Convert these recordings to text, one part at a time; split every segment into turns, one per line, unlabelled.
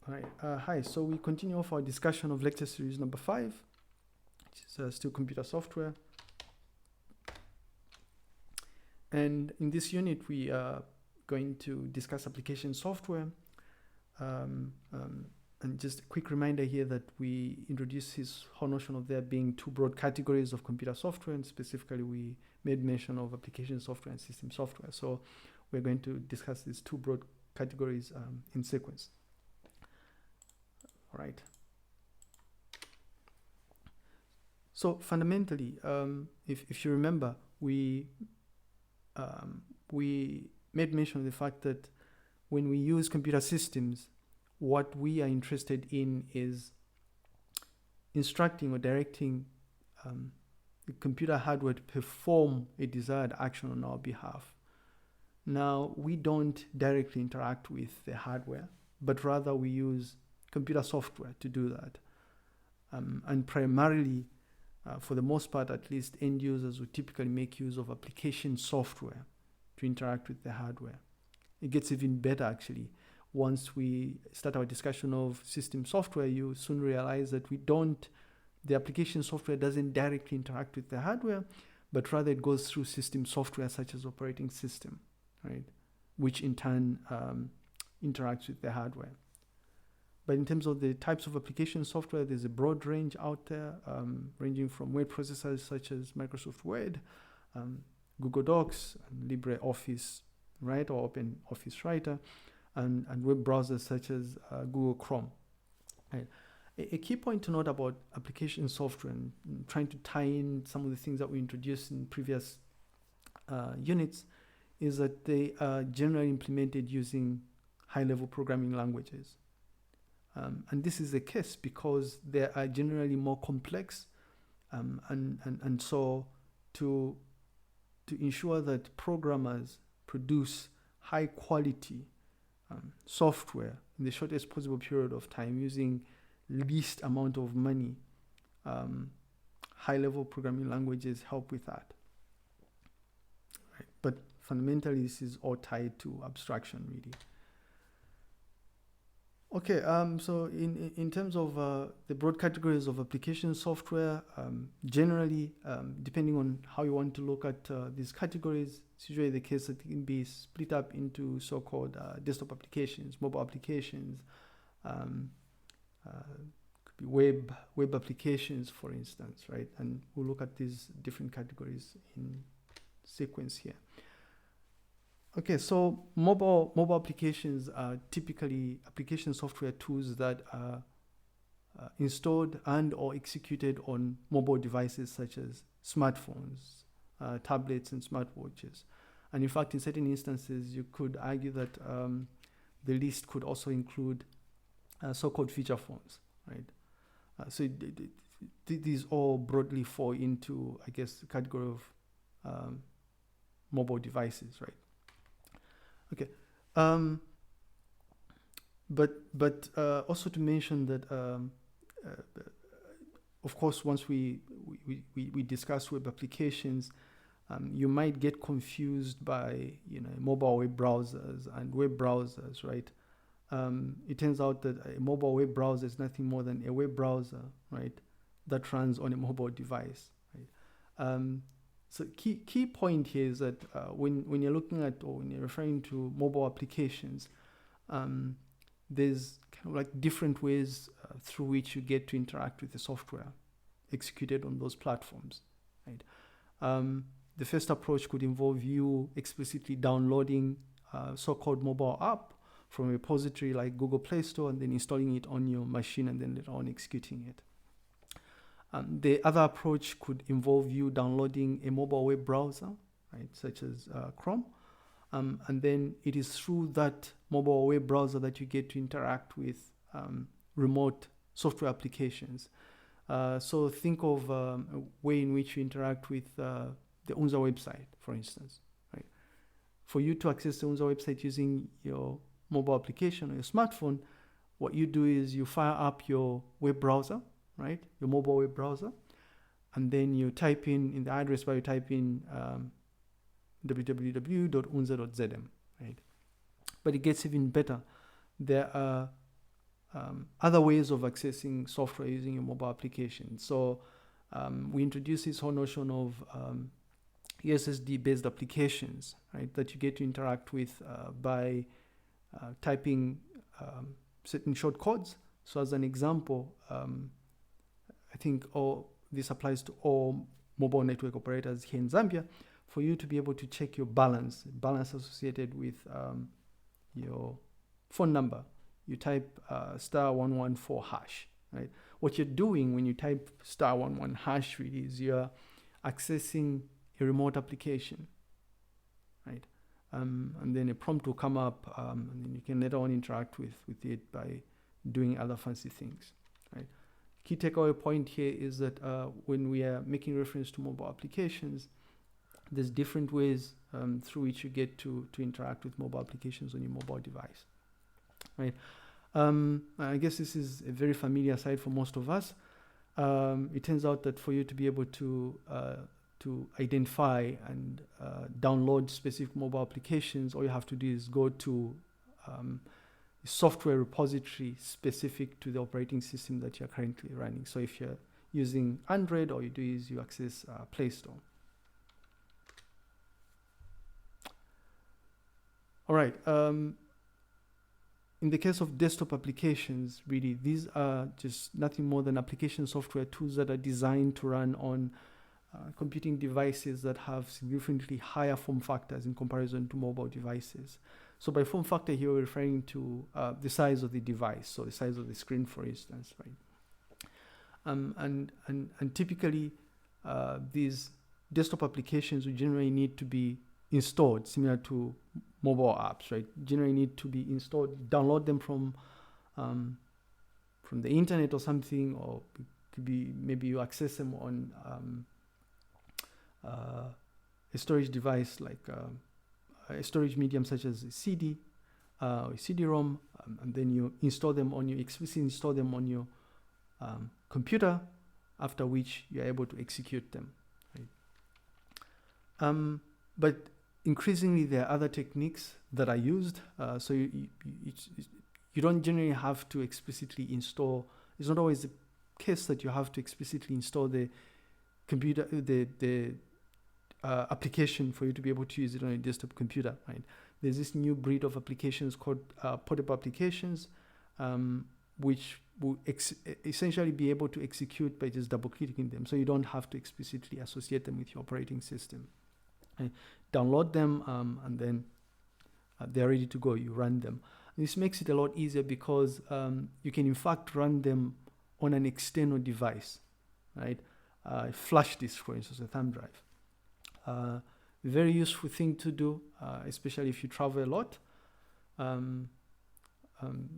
All right. Hi. So we continue off our discussion of lecture series number 5, which is still computer software. And in this unit, we are going to discuss application software. And just a quick reminder here that we introduced this whole notion of there being two broad categories of computer software, and specifically we made mention of application software and system software. So we're going to discuss these two broad categories in sequence. All right. So fundamentally, if you remember, we made mention of the fact that when we use computer systems, what we are interested in is instructing or directing the computer hardware to perform a desired action on our behalf. Now, we don't directly interact with the hardware, but rather we use computer software to do that. And primarily, for the most part, at least, end users would typically make use of application software to interact with the hardware. It gets even better, actually. Once we start our discussion of system software, you soon realize that the application software doesn't directly interact with the hardware, but rather it goes through system software such as operating system, right? Which in turn interacts with the hardware. But in terms of the types of application software, there's a broad range out there, ranging from word processors such as Microsoft Word, Google Docs, and LibreOffice, right, or Open Office Writer, and web browsers such as Google Chrome. Right. A key point to note about application software, and trying to tie in some of the things that we introduced in previous units, is that they are generally implemented using high-level programming languages. And this is the case because they are generally more complex, and so to ensure that programmers produce high-quality software in the shortest possible period of time using least amount of money, high-level programming languages help with that. Right. But fundamentally, this is all tied to abstraction, really. Okay, so in terms of the broad categories of application software, generally, depending on how you want to look at these categories, it's usually the case that it can be split up into so-called desktop applications, mobile applications, could be web applications, for instance, right? And we'll look at these different categories in sequence here. Okay, so mobile applications are typically application software tools that are installed and or executed on mobile devices such as smartphones, tablets, and smartwatches. And in fact, in certain instances, you could argue that the list could also include so-called feature phones, right? So these all broadly fall into, I guess, the category of mobile devices, right? Okay, but also to mention that, of course, once we discuss web applications, you might get confused by mobile web browsers and web browsers, right? It turns out that a mobile web browser is nothing more than a web browser, right, that runs on a mobile device, right? So key point here is that when you're looking at, or when you're referring to mobile applications, there's kind of like different ways through which you get to interact with the software executed on those platforms, right? The first approach could involve you explicitly downloading a so-called mobile app from a repository like Google Play Store and then installing it on your machine and then later on executing it. The other approach could involve you downloading a mobile web browser, right, such as Chrome, and then it is through that mobile web browser that you get to interact with remote software applications. So think of a way in which you interact with the UNZA website, for instance, right? For you to access the UNZA website using your mobile application or your smartphone, what you do is you fire up your web browser, right, your mobile web browser, and then you type in the address bar, you type in www.unza.zm, right? But it gets even better. There are other ways of accessing software using your mobile application. So we introduced this whole notion of USSD-based applications, right, that you get to interact with by typing certain short codes. So as an example, I think this applies to all mobile network operators here in Zambia. For you to be able to check your balance associated with your phone number, you type *114 hash, right? What you're doing when you type *11 hash really is you're accessing a remote application, right? And then a prompt will come up, and then you can later on interact with it by doing other fancy things, right? Key takeaway point here is that when we are making reference to mobile applications, there's different ways through which you get to interact with mobile applications on your mobile device, right? I guess this is a very familiar sight for most of us. It turns out that for you to be able to identify and download specific mobile applications, all you have to do is go to a software repository specific to the operating system that you're currently running. So if you're using Android, all you do is you access Play Store. All right. In the case of desktop applications, really, these are just nothing more than application software tools that are designed to run on computing devices that have significantly higher form factors in comparison to mobile devices. So by form factor here, we're referring to the size of the device, so the size of the screen, for instance, right? And typically, these desktop applications will generally need to be installed, similar to mobile apps, right? Generally need to be installed, download them from the internet or something, or it could be maybe you access them on a storage device like a storage medium such as a CD or a CD-ROM, and then you install them on your explicitly install them on your computer, after which you're able to execute them, right? But increasingly, there are other techniques that are used. So you don't generally have to explicitly install. It's not always the case that you have to explicitly install the computer, the application for you to be able to use it on a desktop computer, right? There's this new breed of applications called portable applications, which will essentially be able to execute by just double-clicking them. So you don't have to explicitly associate them with your operating system. Right? Download them, and then they're ready to go. You run them. And this makes it a lot easier because you can in fact run them on an external device, right? Flash disk, for instance, a thumb drive. Very useful thing to do, especially if you travel a lot,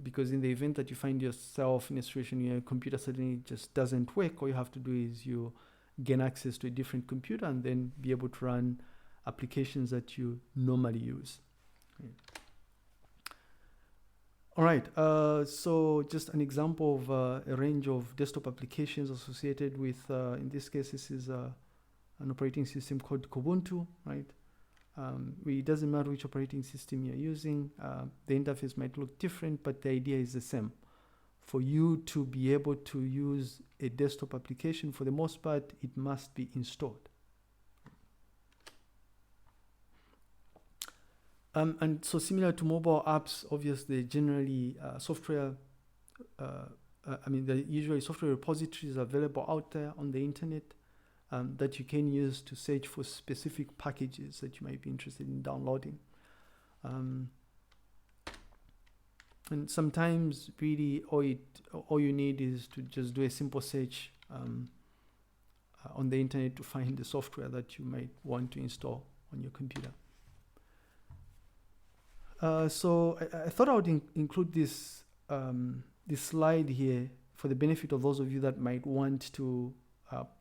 because in the event that you find yourself in a situation where your computer suddenly just doesn't work, all you have to do is you gain access to a different computer and then be able to run applications that you normally use. Okay. All right, so just an example of a range of desktop applications associated with, in this case, this is an operating system called Ubuntu, right? It doesn't matter which operating system you're using, the interface might look different, but the idea is the same. For you to be able to use a desktop application, for the most part, it must be installed. And so similar to mobile apps, obviously, generally software, usually software repositories are available out there on the internet that you can use to search for specific packages that you might be interested in downloading. And sometimes really all you need is to just do a simple search on the internet to find the software that you might want to install on your computer. So I thought I would include this slide here for the benefit of those of you that might want to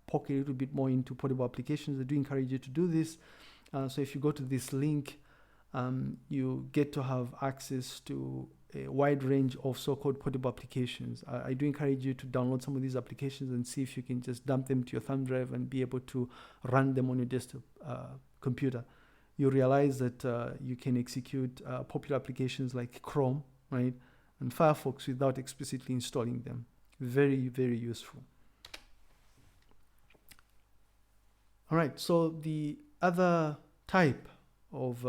poke a little bit more into portable applications. I do encourage you to do this. So if you go to this link, you get to have access to a wide range of so-called portable applications. I do encourage you to download some of these applications and see if you can just dump them to your thumb drive and be able to run them on your desktop computer. You realize that you can execute popular applications like Chrome, right? and Firefox without explicitly installing them. Very, very useful. All right, so the other type of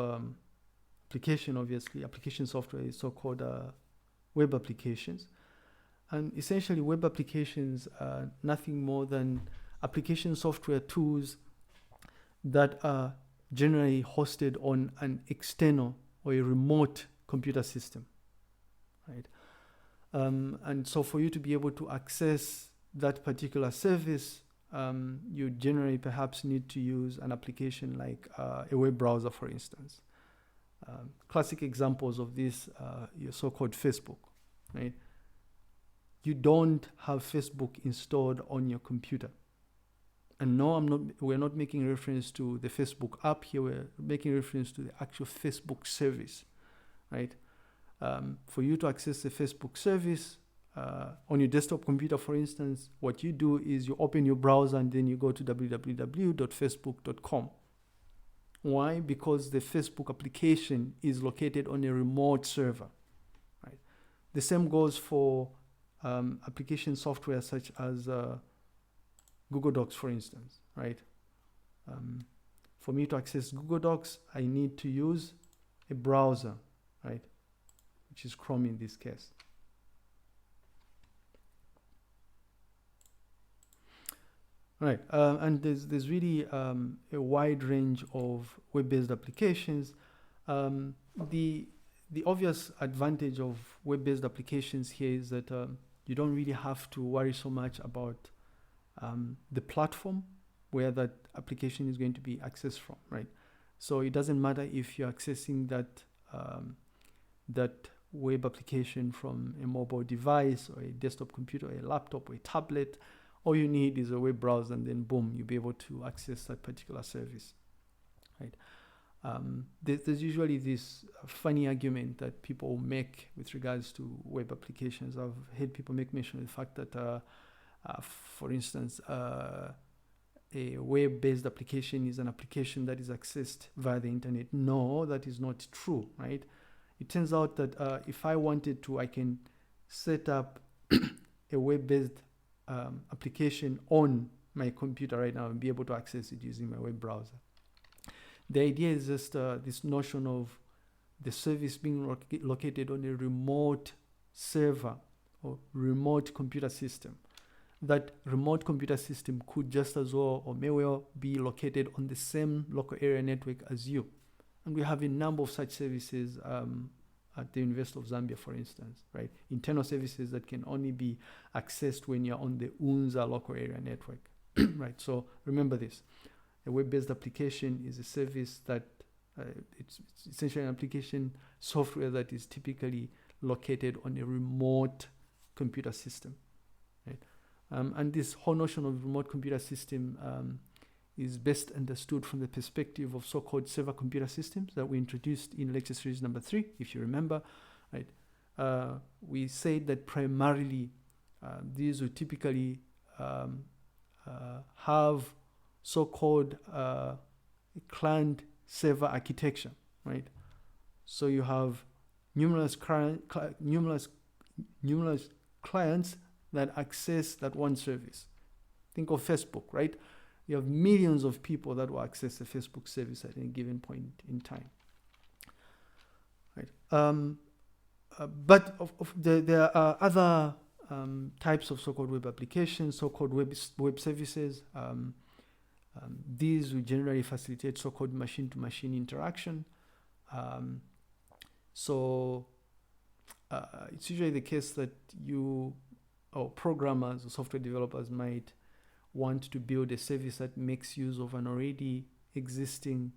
application, obviously, application software is so-called web applications. And essentially, web applications are nothing more than application software tools that are generally hosted on an external or a remote computer system, right? And so for you to be able to access that particular service, you generally perhaps need to use an application like a web browser, for instance. Classic examples of this are your so-called Facebook, right? You don't have Facebook installed on your computer. And no, we're not making reference to the Facebook app here, we're making reference to the actual Facebook service, right? For you to access the Facebook service on your desktop computer, for instance, what you do is you open your browser and then you go to www.facebook.com. Why? Because the Facebook application is located on a remote server, right? The same goes for application software such as Google Docs, for instance, right? For me to access Google Docs, I need to use a browser, right? Which is Chrome in this case. Right, and there's really a wide range of web-based applications. The obvious advantage of web-based applications here is that you don't really have to worry so much about the platform where that application is going to be accessed from, right? So it doesn't matter if you're accessing that that web application from a mobile device or a desktop computer or a laptop or a tablet. All you need is a web browser, and then boom, you'll be able to access that particular service, right? There's usually this funny argument that people make with regards to web applications. I've heard people make mention of the fact that, for instance, a web-based application is an application that is accessed via the internet. No, that is not true, right? It turns out that if I wanted to, I can set up a web-based application on my computer right now and be able to access it using my web browser. The idea is just this notion of the service being located on a remote server or remote computer system. That remote computer system could just as well or may well be located on the same local area network as you. And we have a number of such services at the University of Zambia, for instance, right? Internal services that can only be accessed when you're on the UNZA local area network, right? So remember this, a web-based application is a service that it's essentially an application software that is typically located on a remote computer system, right? And this whole notion of remote computer system is best understood from the perspective of so-called server computer systems that we introduced in lecture series number 3, if you remember, right? We said that primarily these would typically have so-called client server architecture, right? So you have numerous clients that access that one service. Think of Facebook, right? You have millions of people that will access the Facebook service at any given point in time, right? But there are other types of so-called web applications, so-called web services. These will generally facilitate so-called machine-to-machine interaction. So it's usually the case that you or programmers or software developers might want to build a service that makes use of an already existing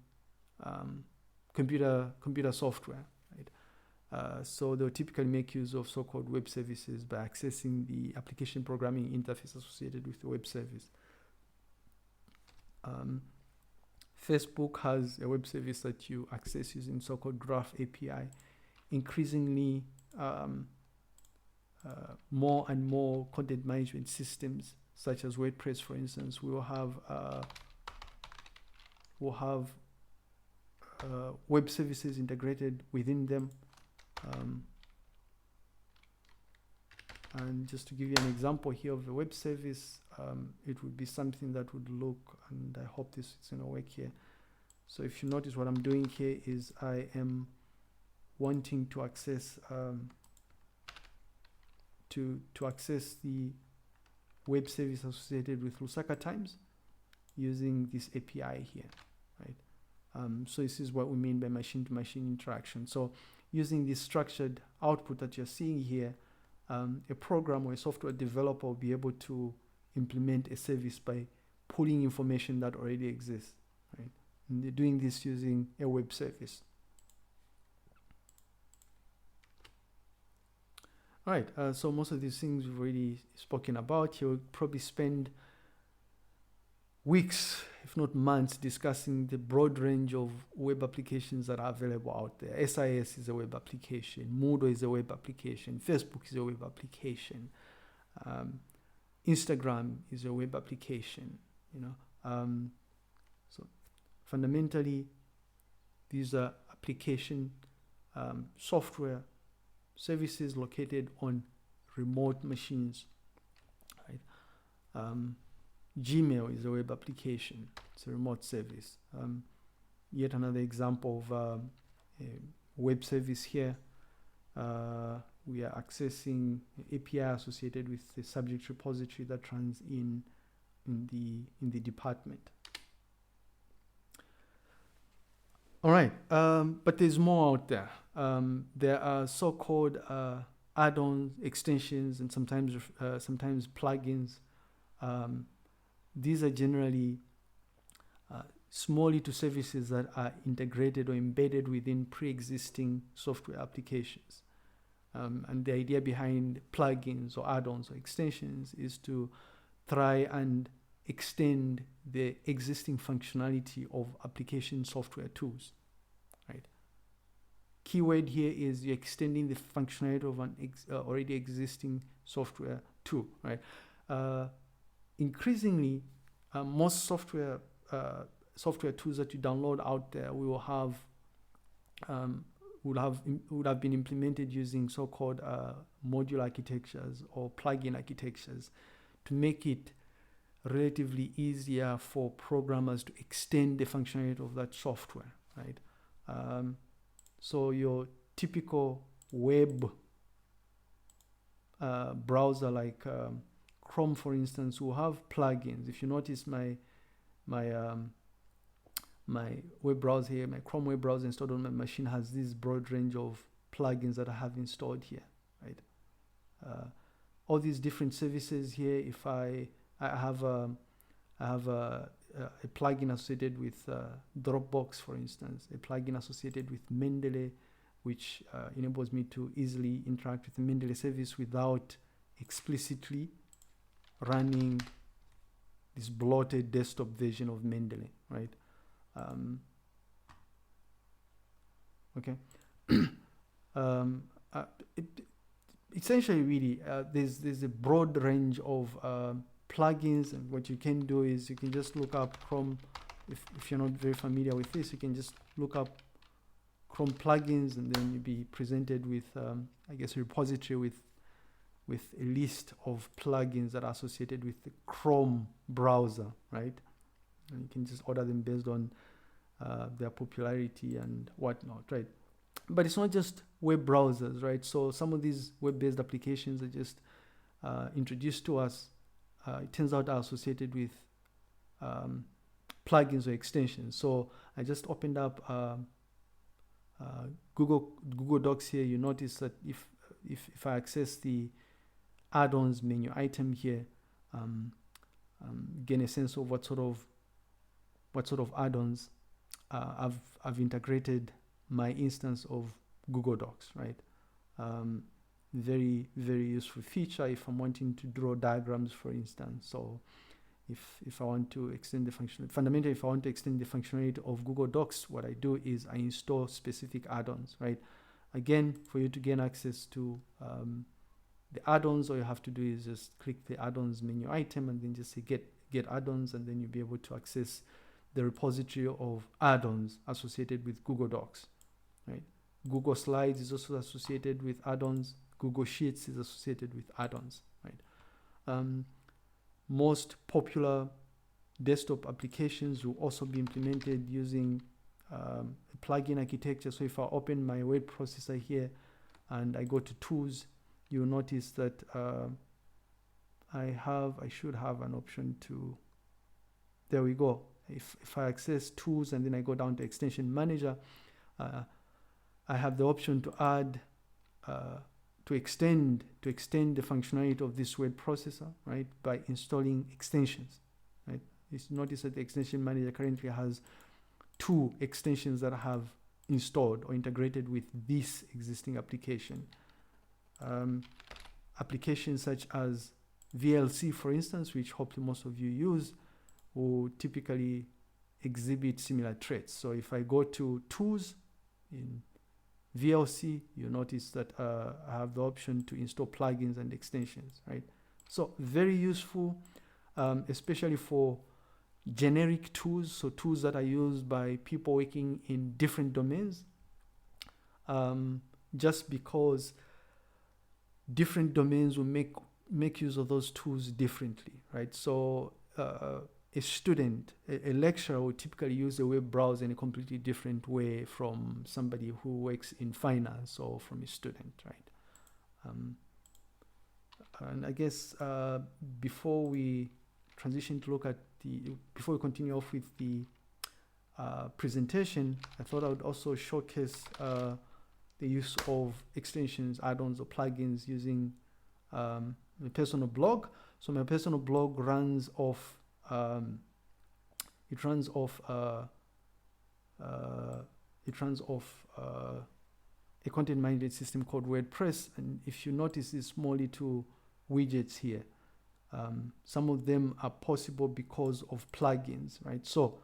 computer software, right? So they'll typically make use of so-called web services by accessing the application programming interface associated with the web service. Facebook has a web service that you access using so-called Graph API. Increasingly, more and more content management systems, such as WordPress, for instance, will have web services integrated within them. And just to give you an example here of a web service, it would be something that would look, and I hope this is going to work here. So if you notice, what I'm doing here is I am wanting to access to access the web service associated with Lusaka Times using this API here, right? So this is what we mean by machine-to-machine interaction. So using this structured output that you're seeing here, a program or a software developer will be able to implement a service by pulling information that already exists, right? And they're doing this using a web service. All right, so most of these things we've already spoken about. You'll probably spend weeks, if not months, discussing the broad range of web applications that are available out there. SIS is a web application, Moodle is a web application, Facebook is a web application, Instagram is a web application, you know. So fundamentally, these are application software services located on remote machines, right? Gmail is a web application. It's a remote service. Yet another example of a web service here. We are accessing API associated with the subject repository that runs in the department. All right, but there's more out there. There are so-called add-on extensions and sometimes plugins. These are generally small little services that are integrated or embedded within pre-existing software applications. And the idea behind plugins or add-ons or extensions is to try and extend the existing functionality of application software tools, right? Keyword here is you're extending the functionality of an already existing software tool, right? Increasingly, most software tools that you download out there will have would have been implemented using so-called module architectures or plugin architectures to make it relatively easier for programmers to extend the functionality of that software, right? So your typical web browser like Chrome, for instance, will have plugins. If you notice my web browser here, my Chrome web browser installed on my machine has this broad range of plugins that I have installed here, right? All these different services here. If I have a plugin associated with Dropbox, for instance, a plugin associated with Mendeley, which enables me to easily interact with the Mendeley service without explicitly running this bloated desktop version of Mendeley, right? Okay. Essentially, really, there's a broad range of plugins, and what you can do is you can just look up Chrome. If you're not very familiar with this, you can just look up Chrome plugins, and then you'll be presented with, I guess, a repository with a list of plugins that are associated with the Chrome browser, right? And you can just order them based on their popularity and whatnot, right? But it's not just web browsers, right? So some of these web-based applications are just introduced to us. It turns out are associated with plugins or extensions. So I just opened up Google Docs here. You notice that if I access the add-ons menu item here, gain a sense of what sort of add-ons I've integrated my instance of Google Docs, right? Very, very useful feature if I'm wanting to draw diagrams, for instance. So if I want to extend the function, fundamentally, if I want to extend the functionality of Google Docs, what I do is I install specific add-ons, right? Again, for you to gain access to the add-ons, all you have to do is just click the add-ons menu item and then just say get add-ons, and then you'll be able to access the repository of add-ons associated with Google Docs, right? Google Slides is also associated with add-ons. Google Sheets is associated with add-ons, right? Most popular desktop applications will also be implemented using a plugin architecture. So if I open my word processor here and I go to tools, you'll notice that I should have an option to, there we go. If I access tools and then I go down to extension manager, I have the option to add, to extend the functionality of this word processor, right, by installing extensions, right? You notice that the extension manager currently has 2 extensions that I have installed or integrated with this existing application. Applications such as VLC, for instance, which hopefully most of you use, will typically exhibit similar traits. So if I go to tools in VLC, you notice that I have the option to install plugins and extensions, right? So very useful, especially for generic tools, so tools that are used by people working in different domains, just because different domains will make use of those tools differently, right? So a student, a lecturer will typically use a web browser in a completely different way from somebody who works in finance or from a student, right? And I guess before we transition to look at before we continue off with the presentation, I thought I would also showcase the use of extensions, add-ons, or plugins using my personal blog. So my personal blog runs off a content management system called WordPress. And if you notice these small little widgets here, some of them are possible because of plugins, right? So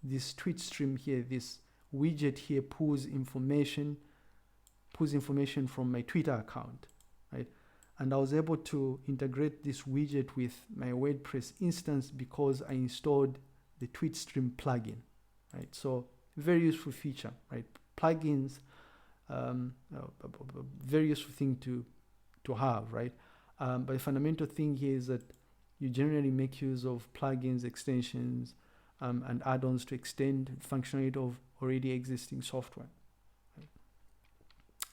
this tweet stream here, this widget here pulls information from my Twitter account, right? And I was able to integrate this widget with my WordPress instance because I installed the TweetStream plugin, right? So very useful feature, right? Plugins, a very useful thing to have, right? But the fundamental thing here is that you generally make use of plugins, extensions, and add-ons to extend functionality of already existing software. Right?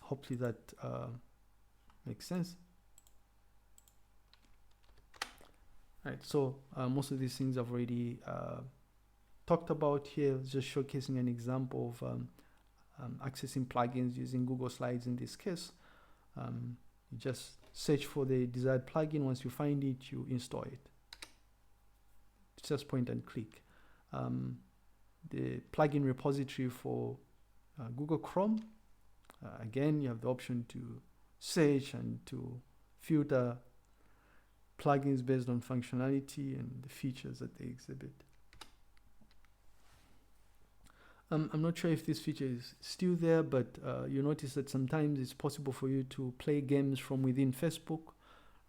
Hopefully that makes sense. Right, so most of these things I've already talked about here, just showcasing an example of accessing plugins using Google Slides in this case. You just search for the desired plugin. Once you find it, you install it. It's just point and click. The plugin repository for Google Chrome, again, you have the option to search and to filter plugins based on functionality and the features that they exhibit. I'm not sure if this feature is still there, but you notice that sometimes it's possible for you to play games from within Facebook,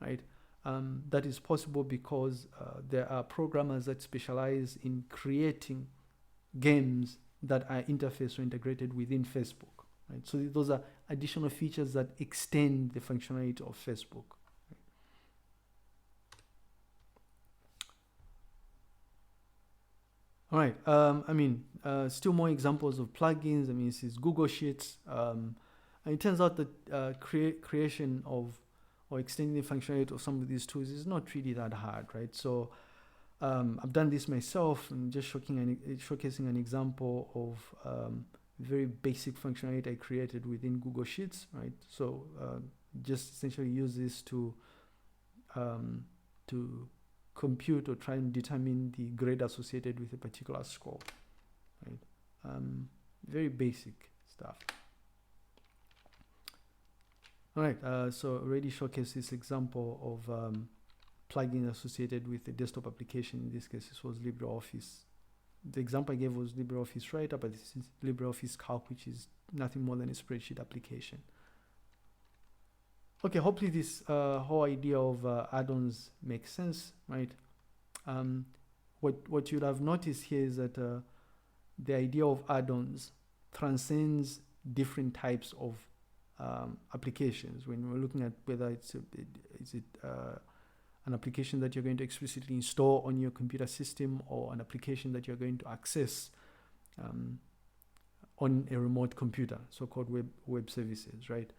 right? That is possible because there are programmers that specialize in creating games that are interfaced or integrated within Facebook, right? So those are additional features that extend the functionality of Facebook. All right, still more examples of plugins. This is Google Sheets. And it turns out that creation of or extending the functionality of some of these tools is not really that hard, right? So I've done this myself and just showcasing an example of very basic functionality I created within Google Sheets, right? So just essentially use this to compute or try and determine the grade associated with a particular score, right? Very basic stuff. All right, so already showcased this example of plugin associated with a desktop application. In this case, this was LibreOffice. The example I gave was LibreOffice Writer, but this is LibreOffice Calc, which is nothing more than a spreadsheet application. Okay, hopefully this whole idea of add-ons makes sense, right? What you'd have noticed here is that the idea of add-ons transcends different types of applications. When we're looking at whether is it an application that you're going to explicitly install on your computer system, or an application that you're going to access on a remote computer, so-called web services, right?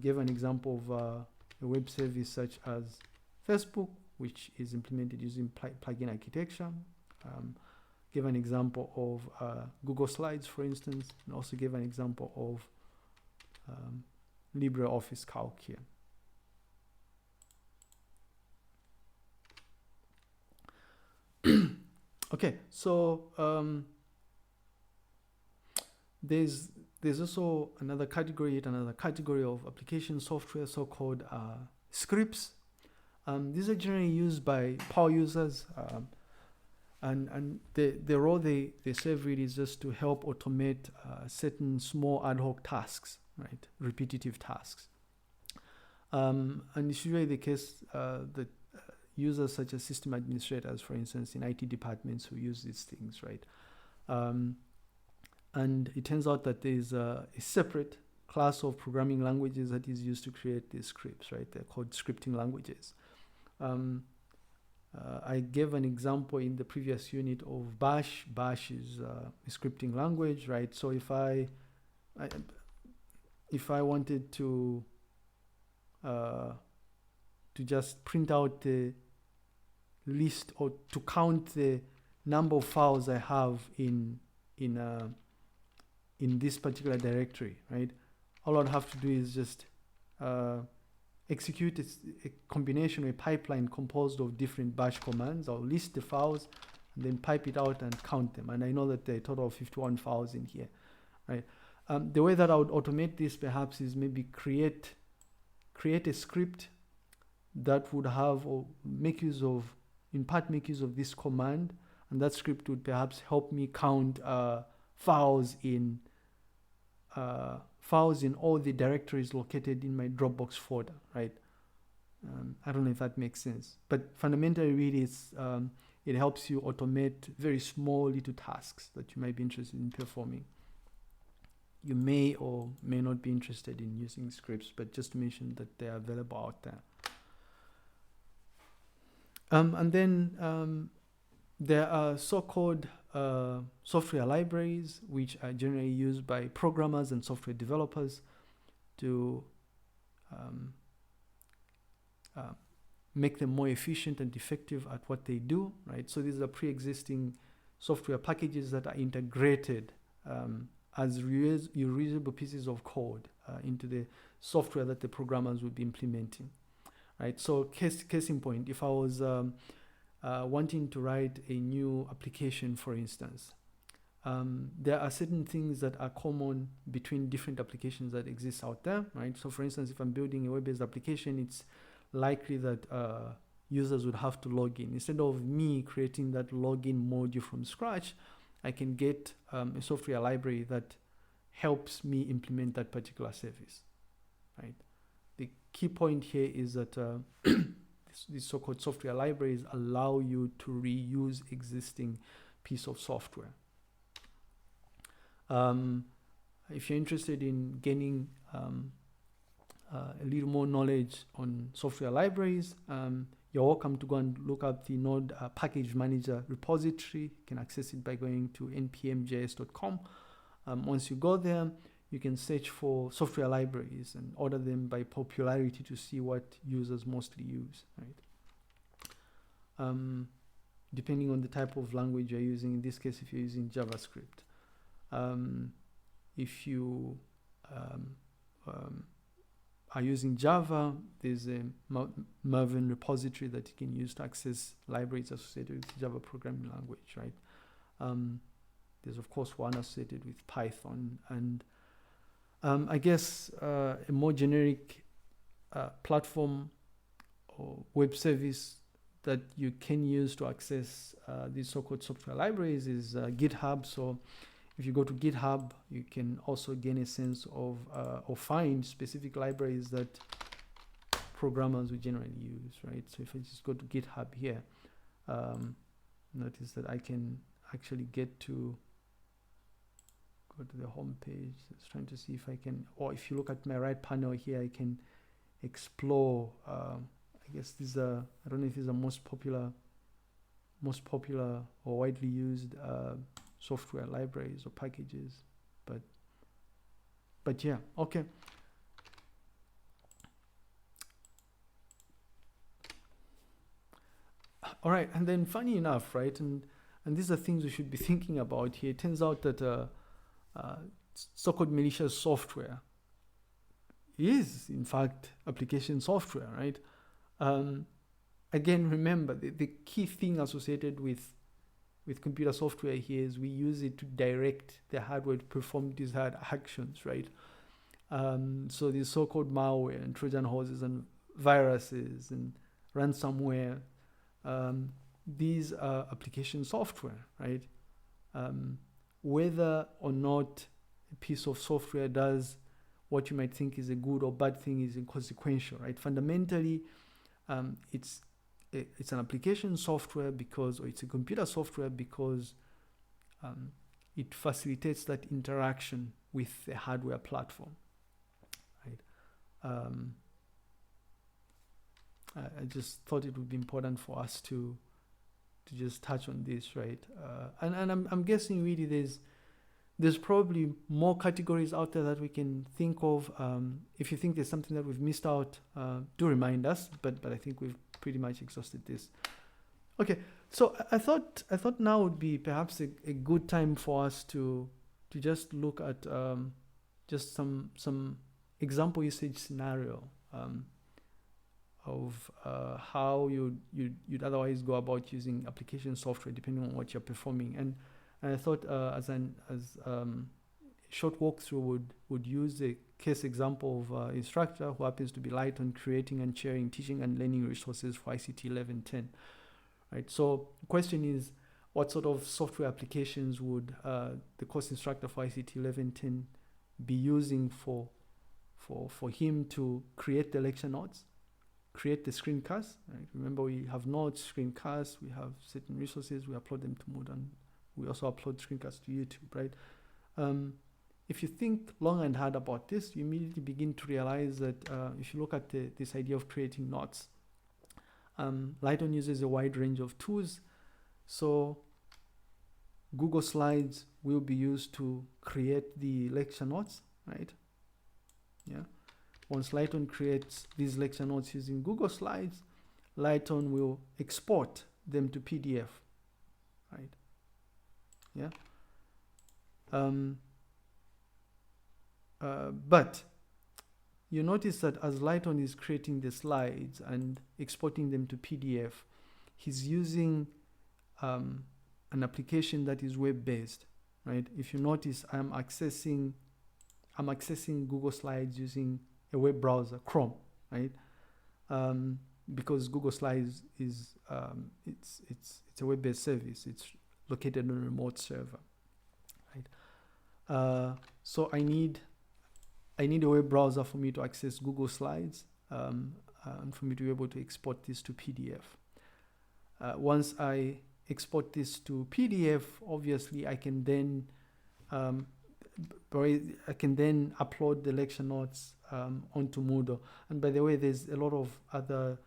Give an example of a web service such as Facebook, which is implemented using plugin architecture. Give an example of Google Slides, for instance, and also give an example of LibreOffice Calc here. Okay, so there's also another category of application software, so-called scripts. These are generally used by power users, and the role they serve really is just to help automate certain small ad hoc tasks, right? Repetitive tasks. And it's usually the case that users such as system administrators, for instance, in IT departments who use these things, right? And it turns out that there's a separate class of programming languages that is used to create these scripts, right? They're called scripting languages. I gave an example in the previous unit of Bash. Bash is a scripting language, right? So if I wanted to just print out the list, or to count the number of files I have in this particular directory, right? All I'd have to do is just execute a combination, a pipeline composed of different bash commands. I'll list the files and then pipe it out and count them. And I know that there are a total of 51 files in here, right? The way that I would automate this perhaps is maybe create a script that would have, or make use of this command, and that script would perhaps help me count files in all the directories located in my Dropbox folder, right? I don't know if that makes sense, but fundamentally, really, it helps you automate very small little tasks that you might be interested in performing. You may or may not be interested in using scripts, but just to mention that they are available out there. And then there are so-called software libraries, which are generally used by programmers and software developers to make them more efficient and effective at what they do, right? So these are pre-existing software packages that are integrated as reusable pieces of code into the software that the programmers would be implementing, right? So case in point, if I was wanting to write a new application, for instance, there are certain things that are common between different applications that exist out there, right? So for instance, if I'm building a web-based application, it's likely that users would have to log in. Instead of me creating that login module from scratch, I can get a software library that helps me implement that particular service, right? The key point here is that these so-called software libraries allow you to reuse existing piece of software. If you're interested in gaining a little more knowledge on software libraries, you're welcome to go and look up the Node Package Manager repository. You can access it by going to npmjs.com. Once you go there, you can search for software libraries and order them by popularity to see what users mostly use, right? Depending on the type of language you're using, in this case, if you're using JavaScript. If you are using Java, there's a Maven repository that you can use to access libraries associated with Java programming language, right? There's of course one associated with Python, and I guess a more generic platform or web service that you can use to access these so-called software libraries is GitHub. So if you go to GitHub, you can also gain a sense of or find specific libraries that programmers would generally use, right? So if I just go to GitHub here, notice that I can actually go go to the home page. Just trying to see if I can, or if you look at my right panel here, I can explore. I guess these are, I don't know if these are most popular or widely used software libraries or packages, but yeah, okay. All right, and then funny enough, right, and these are things we should be thinking about here. It turns out that so-called malicious software is, in fact, application software, right? Again, remember, the key thing associated with computer software here is we use it to direct the hardware to perform desired actions, right? So these so-called malware and Trojan horses and viruses and ransomware, these are application software, right? Whether or not a piece of software does what you might think is a good or bad thing is inconsequential, right? Fundamentally, it's an application software because, or it's a computer software because it facilitates that interaction with the hardware platform, right? I just thought it would be important for us to just touch on this, right? And I'm guessing really there's probably more categories out there that we can think of. If you think there's something that we've missed out, do remind us, but I think we've pretty much exhausted this. Okay, so I thought now would be perhaps a good time for us to just look at just some example usage scenario of how you'd otherwise go about using application software depending on what you're performing. And I thought as a short walkthrough would use a case example of an instructor who happens to be light on creating and sharing teaching and learning resources for ICT 1110. Right. So the question is, what sort of software applications would the course instructor for ICT 1110 be using for him to create the lecture notes, create the screencast? Right? Remember, we have notes, screencasts, we have certain resources, we upload them to Moodle, and we also upload screencasts to YouTube, right? If you think long and hard about this, you immediately begin to realize that if you look at this idea of creating notes, Lighton uses a wide range of tools. So Google Slides will be used to create the lecture notes, right? Yeah. Once Lighton creates these lecture notes using Google Slides, Lighton will export them to PDF, right? Yeah. But you notice that as Lighton is creating the slides and exporting them to PDF, he's using an application that is web-based, right? If you notice, I'm accessing Google Slides using a web browser, Chrome, right? Because Google Slides is it's a web-based service. It's located on a remote server, right? So I need a web browser for me to access Google Slides and for me to be able to export this to PDF. Once I export this to PDF, obviously I can then upload the lecture notes onto Moodle. And by the way, there's a lot of other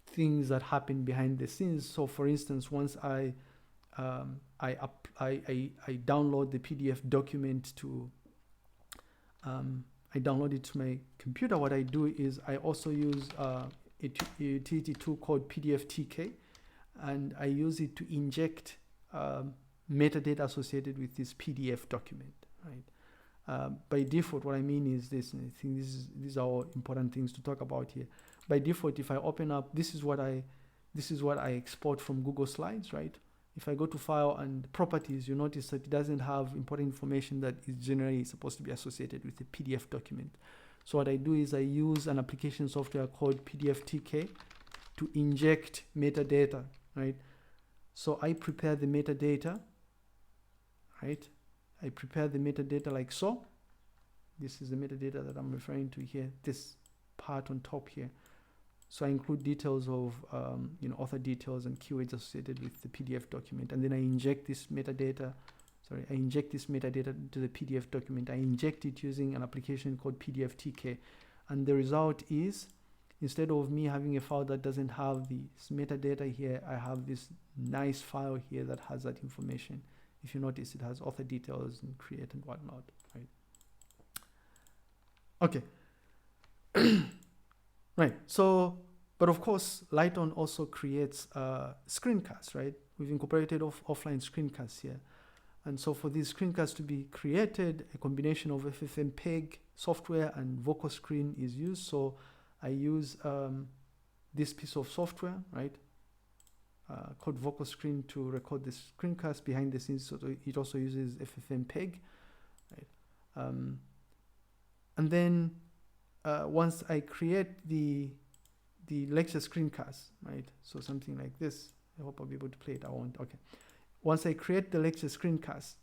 things that happen behind the scenes. So for instance, once I download the PDF document to I download it to my computer, what I do is I also use a utility tool called PDFTK, and I use it to inject metadata associated with this PDF document, right? By default, what I mean is this, and I think these are all important things to talk about here. By default, if I open up, this is what I export from Google Slides, right? If I go to File and Properties, you notice that it doesn't have important information that is generally supposed to be associated with the PDF document. So what I do is I use an application software called PDFTK to inject metadata, right? So I prepare the metadata, right? I prepare the metadata like so. This is the metadata that I'm referring to here, this part on top here. So I include details of author details and keywords associated with the PDF document, and then I inject this metadata. I inject this metadata into the PDF document. I inject it using an application called PDFTK, and the result is, instead of me having a file that doesn't have the metadata here, I have this nice file here that has that information. If you notice, it has author details and create and whatnot, right? Okay. Right, so, but of course, Lighton also creates screencasts, right? We've incorporated offline screencasts here. And so for these screencasts to be created, a combination of FFmpeg software and vokoscreen is used. So I use this piece of software, right, called vokoscreen to record the screencast behind the scenes. So it also uses FFmpeg, right? And then once I create the lecture screencast, right, so something like this, I hope I'll be able to play it. I won't. Okay. Once I create the lecture screencast,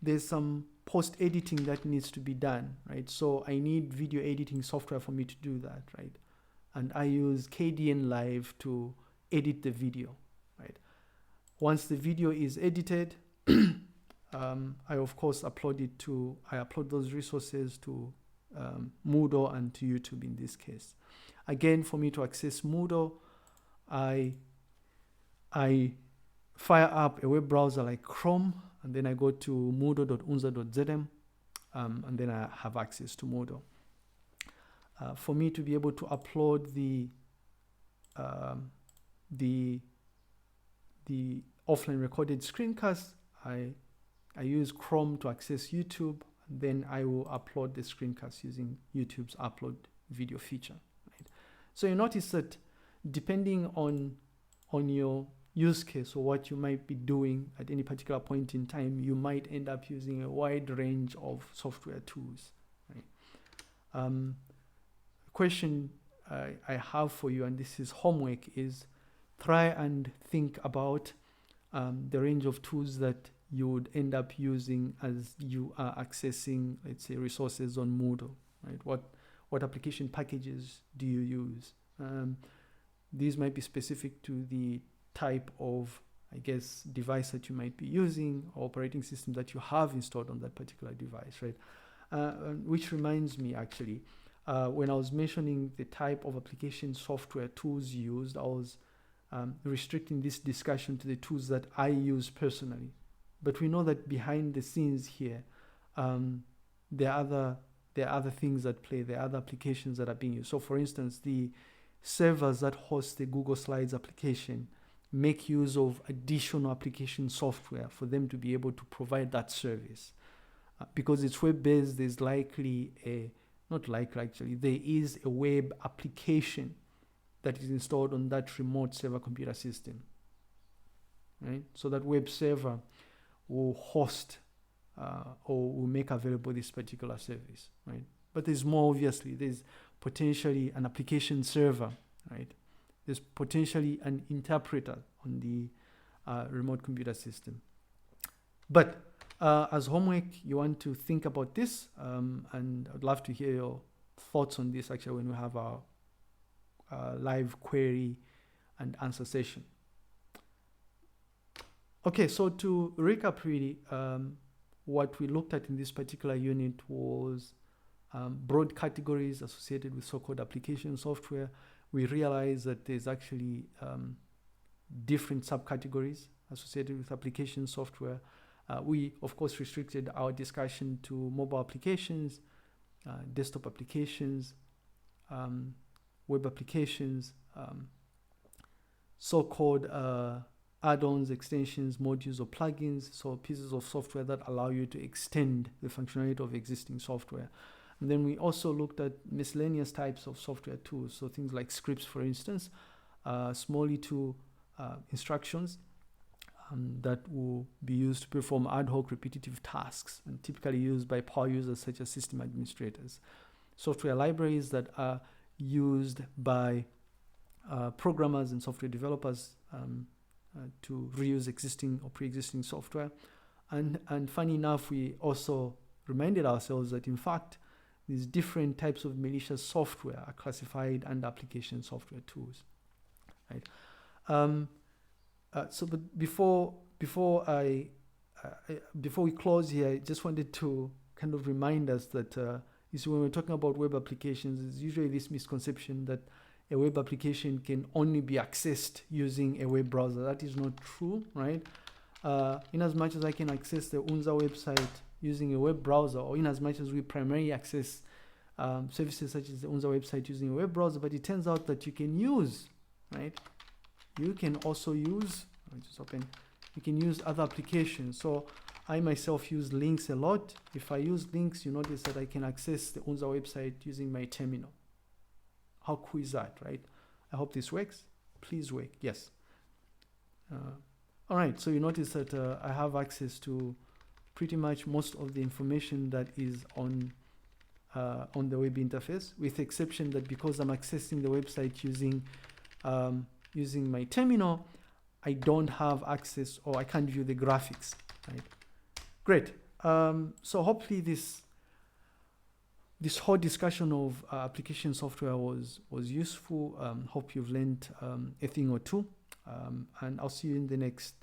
there's some post-editing that needs to be done, right? So I need video editing software for me to do that, right? And I use KDN Live to edit the video, right? Once the video is edited, I of course upload those resources to Moodle and to YouTube in this case. Again, for me to access Moodle, I fire up a web browser like Chrome, and then I go to moodle.unza.zm, and then I have access to Moodle. For me to be able to upload the offline recorded screencast, I use Chrome to access YouTube, and then I will upload the screencast using YouTube's upload video feature. Right? So you notice that depending on your use case or what you might be doing at any particular point in time, you might end up using a wide range of software tools. Right? Question I have for you, and this is homework, is try and think about the range of tools that you would end up using as you are accessing, let's say, resources on Moodle. Right? What application packages do you use? These might be specific to the type of, I guess, device that you might be using, or operating system that you have installed on that particular device, right? Which reminds me, actually, when I was mentioning the type of application software tools used, I was restricting this discussion to the tools that I use personally. But we know that behind the scenes here, there are other things at play. There are other applications that are being used. So, for instance, the servers that host the Google Slides application make use of additional application software for them to be able to provide that service. Because it's web-based, there's likely there is a web application that is installed on that remote server computer system. Right? So that web server will host or will make available this particular service, right? But there's more, obviously. There's potentially an application server, right? There's potentially an interpreter on the remote computer system. But as homework, you want to think about this, and I'd love to hear your thoughts on this actually when we have our live query and answer session. Okay, so to recap really, what we looked at in this particular unit was broad categories associated with so-called application software. We realized that there's actually different subcategories associated with application software. We, of course, restricted our discussion to mobile applications, desktop applications, web applications, so-called add-ons, extensions, modules, or plugins, so pieces of software that allow you to extend the functionality of existing software. And then we also looked at miscellaneous types of software tools, so things like scripts, for instance, small little instructions that will be used to perform ad hoc repetitive tasks and typically used by power users such as system administrators. Software libraries that are used by programmers and software developers to reuse existing or pre-existing software. And funny enough, we also reminded ourselves that in fact, these different types of malicious software are classified under application software tools, right? But before I before we close here, I just wanted to kind of remind us that you see, when we're talking about web applications, there's usually this misconception that a web application can only be accessed using a web browser. That is not true, right? In as much as I can access the UNZA website using a web browser, or in as much as we primarily access services such as the UNZA website using a web browser, but it turns out that you can use, right? You can also use, let me just open, you can use other applications. So I myself use links a lot. If I use links, you notice that I can access the UNZA website using my terminal. How cool is that, right? I hope this works. Please work. Yes. All right. So you notice that I have access to pretty much most of the information that is on the web interface, with the exception that because I'm accessing the website using my terminal, I don't have access, or I can't view the graphics, right? Great. So hopefully this whole discussion of application software was useful. Hope you've learned a thing or two, and I'll see you in the next